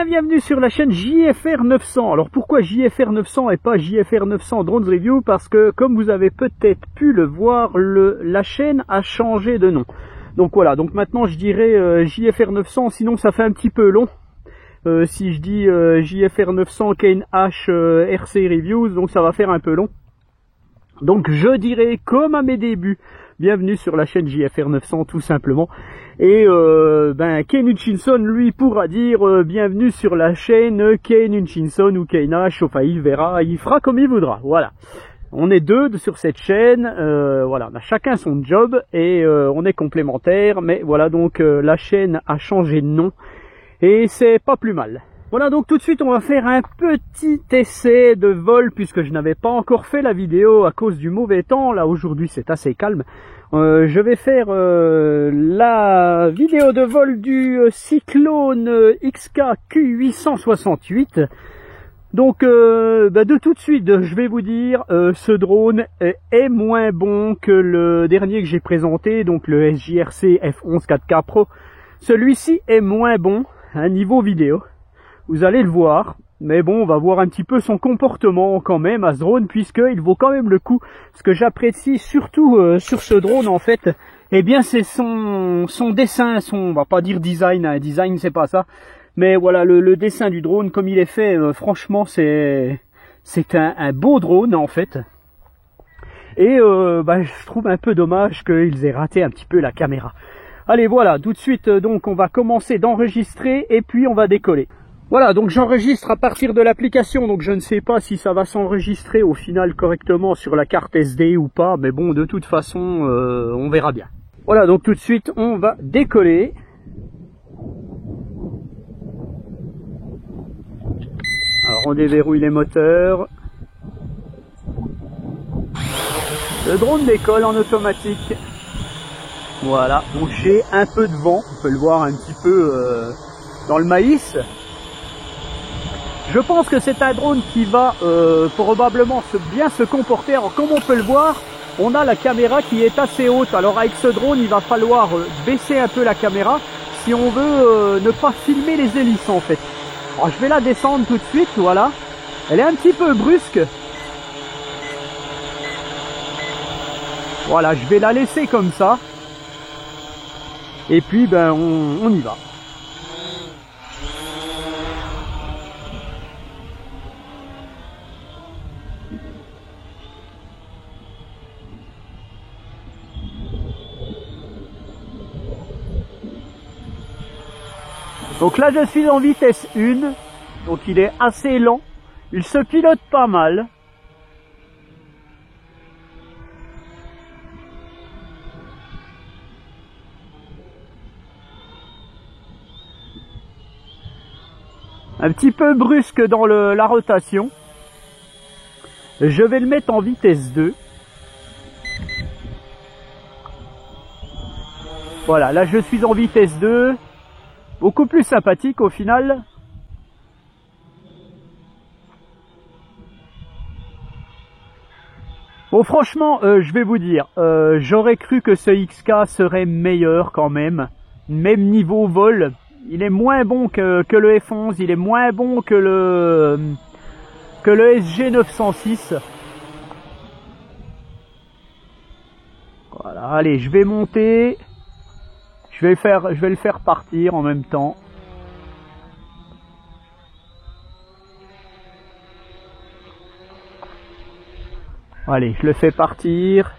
bien, bienvenue sur la chaîne JFR 900. Alors pourquoi JFR 900 et pas JFR 900 Drones Review? Parce que comme vous avez peut-être pu le voir, la chaîne a changé de nom. Donc voilà, donc maintenant je dirais JFR 900, sinon ça fait un petit peu long. Si je dis JFR 900 Kane H RC Reviews, donc ça va faire un peu long. Donc je dirais comme à mes débuts, bienvenue sur la chaîne JFR 900 tout simplement. Et Kane Hutchinson lui pourra dire bienvenue sur la chaîne Kane Hutchinson ou Kane H, enfin il verra, il fera comme il voudra, voilà. On est deux sur cette chaîne, voilà, on a chacun son job et on est complémentaires, mais voilà, donc la chaîne a changé de nom et c'est pas plus mal. Voilà, donc tout de suite on va faire un petit essai de vol puisque je n'avais pas encore fait la vidéo à cause du mauvais temps. Là aujourd'hui c'est assez calme. Je vais faire la vidéo de vol du Cyclone XK Q868. Donc de tout de suite je vais vous dire ce drone est moins bon que le dernier que j'ai présenté, donc le SJRC F11 4K Pro. Celui-ci est moins bon à niveau vidéo. Vous allez le voir, mais bon, on va voir un petit peu son comportement quand même à ce drone, puisqu'il vaut quand même le coup. Ce que j'apprécie surtout sur ce drone, en fait, eh bien c'est son dessin, on va pas dire design, hein, design c'est pas ça, mais voilà, le dessin du drone, comme il est fait, franchement, c'est un beau drone, en fait. Et je trouve un peu dommage qu'ils aient raté un petit peu la caméra. Allez, voilà, tout de suite, donc on va commencer d'enregistrer, et puis on va décoller. Voilà, donc j'enregistre à partir de l'application, donc je ne sais pas si ça va s'enregistrer au final correctement sur la carte SD ou pas, mais bon, de toute façon, on verra bien. Voilà, donc tout de suite, on va décoller. Alors, on déverrouille les moteurs. Le drone décolle en automatique. Voilà, donc j'ai un peu de vent, on peut le voir un petit peu dans le maïs. Je pense que c'est un drone qui va probablement bien se comporter. Alors comme on peut le voir, on a la caméra qui est assez haute. Alors avec ce drone, il va falloir baisser un peu la caméra si on veut ne pas filmer les hélices en fait. Alors je vais la descendre tout de suite, voilà. Elle est un petit peu brusque. Voilà, je vais la laisser comme ça. Et puis on y va. Donc là je suis en vitesse 1, donc il est assez lent, il se pilote pas mal. Un petit peu brusque dans la rotation. Je vais le mettre en vitesse 2. Voilà, là je suis en vitesse 2. Beaucoup plus sympathique au final. Bon franchement, je vais vous dire, j'aurais cru que ce XK serait meilleur quand même. Même niveau vol. Il est moins bon que le F11, il est moins bon que le SG 906. Voilà, allez, je vais monter. Je vais le faire partir en même temps. Allez, je le fais partir.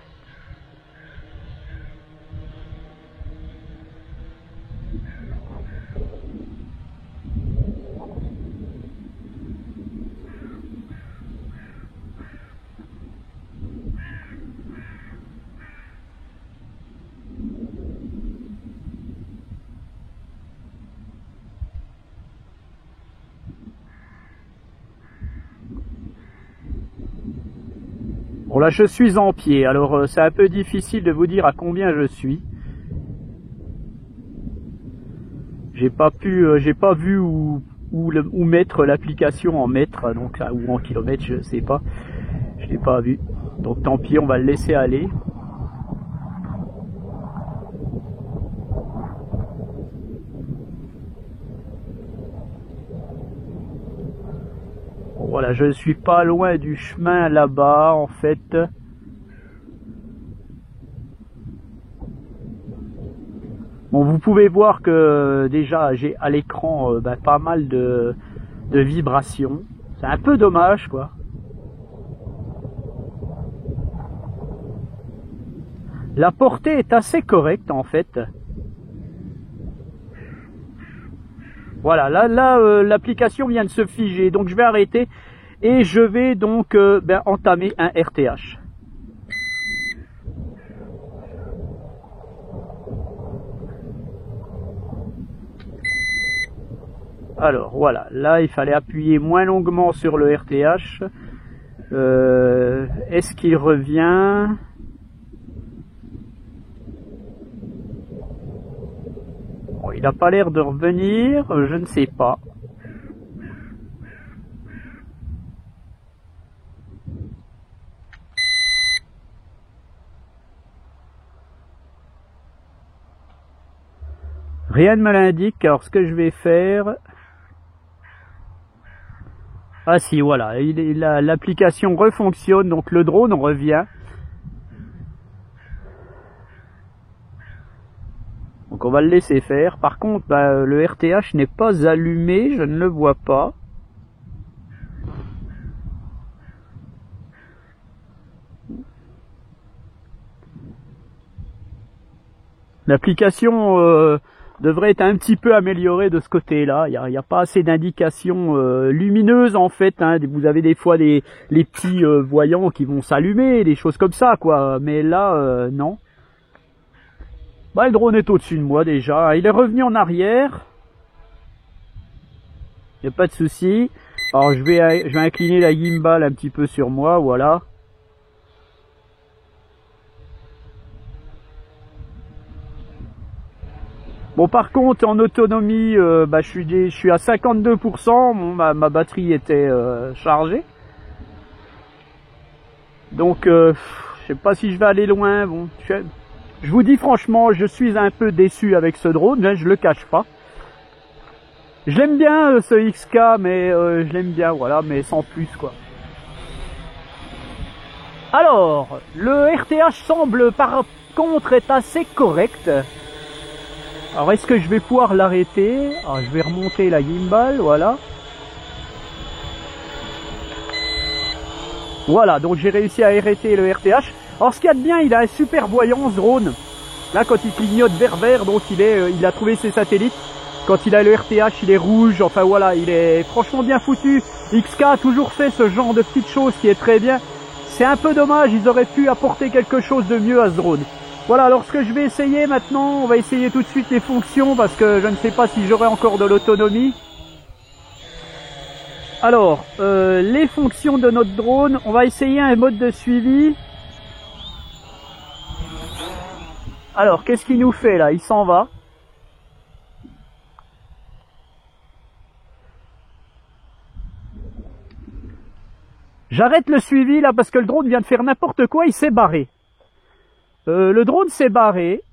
Bon là je suis en pied, alors c'est un peu difficile de vous dire à combien je suis. J'ai pas vu où mettre l'application en mètres, donc ou en kilomètres, je sais pas. Je l'ai pas vu. Donc tant pis, on va le laisser aller. Voilà, je suis pas loin du chemin là-bas en fait. Bon, vous pouvez voir que déjà j'ai à l'écran pas mal de vibrations. C'est un peu dommage quoi. La portée est assez correcte en fait. Voilà, là l'application vient de se figer, donc je vais arrêter et je vais donc entamer un RTH. Alors voilà, là il fallait appuyer moins longuement sur le RTH. Est-ce qu'il revient? Bon, il n'a pas l'air de revenir, je ne sais pas. Rien ne me l'indique, alors ce que je vais faire... Ah si, voilà, l'application refonctionne, donc le drone revient. Donc on va le laisser faire. Par contre, le RTH n'est pas allumé, je ne le vois pas. L'application devrait être un petit peu améliorée de ce côté-là. Il n'y a pas assez d'indications lumineuses en fait. Hein. Vous avez des fois les petits voyants qui vont s'allumer, des choses comme ça, quoi. Mais là, non. Le drone est au-dessus de moi déjà. Il est revenu en arrière. Il n'y a pas de souci. Alors je vais incliner la gimbal un petit peu sur moi, voilà. Bon, par contre, en autonomie, je suis à 52%. Bon, ma batterie était chargée. Donc, je sais pas si je vais aller loin. Bon, je vous dis franchement, je suis un peu déçu avec ce drone. Hein, je le cache pas. Je l'aime bien ce XK, mais je l'aime bien, voilà, mais sans plus quoi. Alors, le RTH semble par contre être assez correct. Alors est-ce que je vais pouvoir l'arrêter? Alors je vais remonter la gimbal, voilà. Voilà, donc j'ai réussi à arrêter le RTH. Alors ce qu'il y a de bien, il a un super voyant ce drone. Là quand il clignote vert, donc il a trouvé ses satellites. Quand il a le RTH, il est rouge, enfin voilà, il est franchement bien foutu. XK a toujours fait ce genre de petites choses qui est très bien. C'est un peu dommage, ils auraient pu apporter quelque chose de mieux à ce drone. Voilà, alors ce que je vais essayer maintenant, on va essayer tout de suite les fonctions parce que je ne sais pas si j'aurai encore de l'autonomie. Alors, les fonctions de notre drone, on va essayer un mode de suivi. Alors, qu'est-ce qu'il nous fait là? Il s'en va. J'arrête le suivi là parce que le drone vient de faire n'importe quoi, il s'est barré. Le drone s'est barré.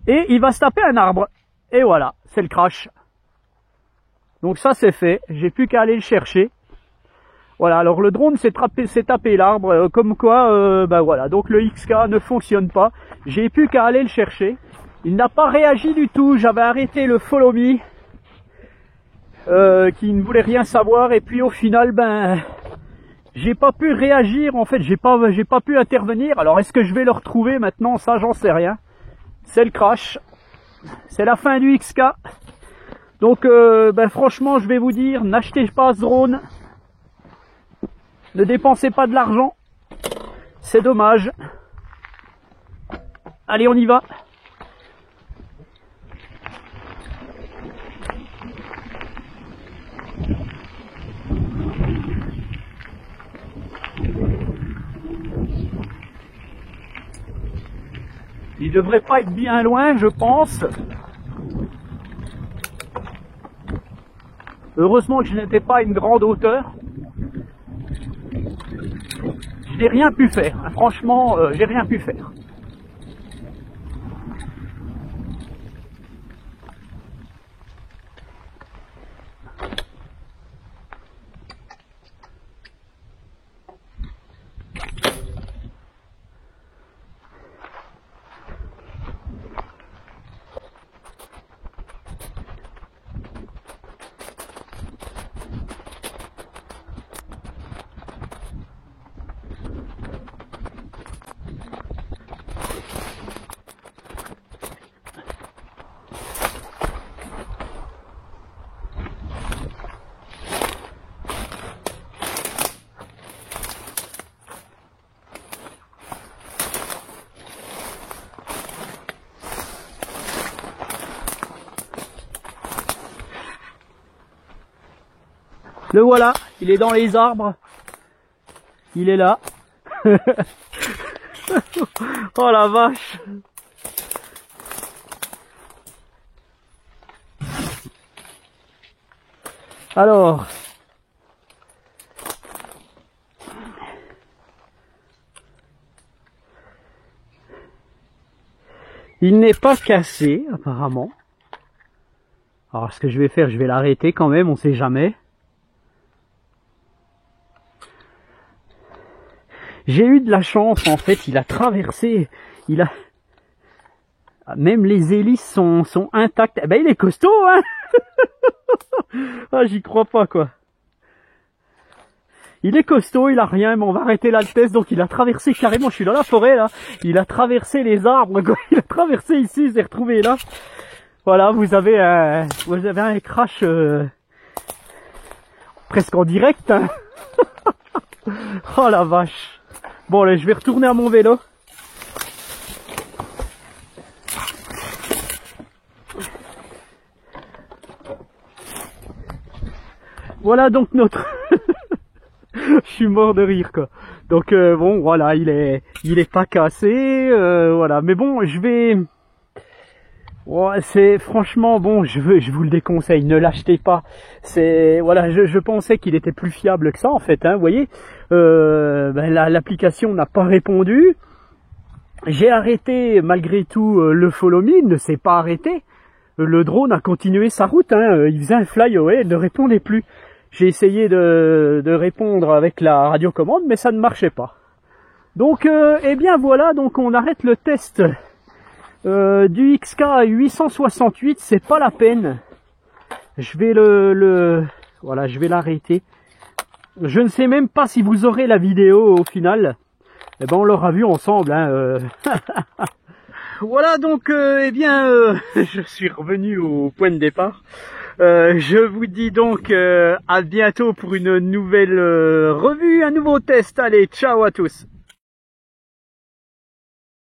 Et il va se taper un arbre. Et voilà, c'est le crash. Donc ça c'est fait, j'ai plus qu'à aller le chercher. Voilà, alors le drone s'est tapé l'arbre, comme quoi, voilà, donc le XK ne fonctionne pas. J'ai plus qu'à aller le chercher. Il n'a pas réagi du tout, j'avais arrêté le follow me. Qui ne voulait rien savoir, et puis au final, j'ai pas pu réagir, en fait, j'ai pas pu intervenir. Alors est-ce que je vais le retrouver maintenant? Ça j'en sais rien. C'est le crash. C'est la fin du XK. Donc franchement je vais vous dire, n'achetez pas ce drone. Ne dépensez pas de l'argent. C'est dommage. Allez, on y va. Il devrait pas être bien loin, je pense. Heureusement que je n'étais pas à une grande hauteur. Je n'ai rien pu faire. Franchement, j'ai rien pu faire. Le voilà, il est dans les arbres. Il est là. Oh la vache. Alors, il n'est pas cassé apparemment. Alors ce que je vais faire, je vais l'arrêter quand même, on sait jamais. J'ai eu de la chance en fait, il a traversé, il a... Même les hélices sont intactes. Eh ben il est costaud hein. Ah j'y crois pas quoi. Il est costaud, il a rien, mais on va arrêter là le test. Donc il a traversé carrément, je suis dans la forêt là, il a traversé les arbres quoi. Il a traversé ici, il s'est retrouvé là. Voilà, vous avez un crash presque en direct hein. Oh la vache. Bon allez, je vais retourner à mon vélo. Voilà donc notre... Je suis mort de rire quoi. Donc bon voilà, il est pas cassé, voilà. Mais bon, je vais... Ouais, c'est franchement bon, je vous le déconseille, ne l'achetez pas. C'est voilà, je pensais qu'il était plus fiable que ça en fait, hein, vous voyez. L'application n'a pas répondu. J'ai arrêté malgré tout le follow me, il ne s'est pas arrêté. Le drone a continué sa route, hein, il faisait un fly-away, il ne répondait plus. J'ai essayé de répondre avec la radiocommande, mais ça ne marchait pas. Donc, eh bien voilà, donc on arrête le test du XK 868, c'est pas la peine. Je vais voilà, je vais l'arrêter. Je ne sais même pas si vous aurez la vidéo au final. Eh ben on l'aura vu ensemble, hein. Voilà donc, eh bien, je suis revenu au point de départ. Je vous dis donc à bientôt pour une nouvelle revue, un nouveau test. Allez, ciao à tous.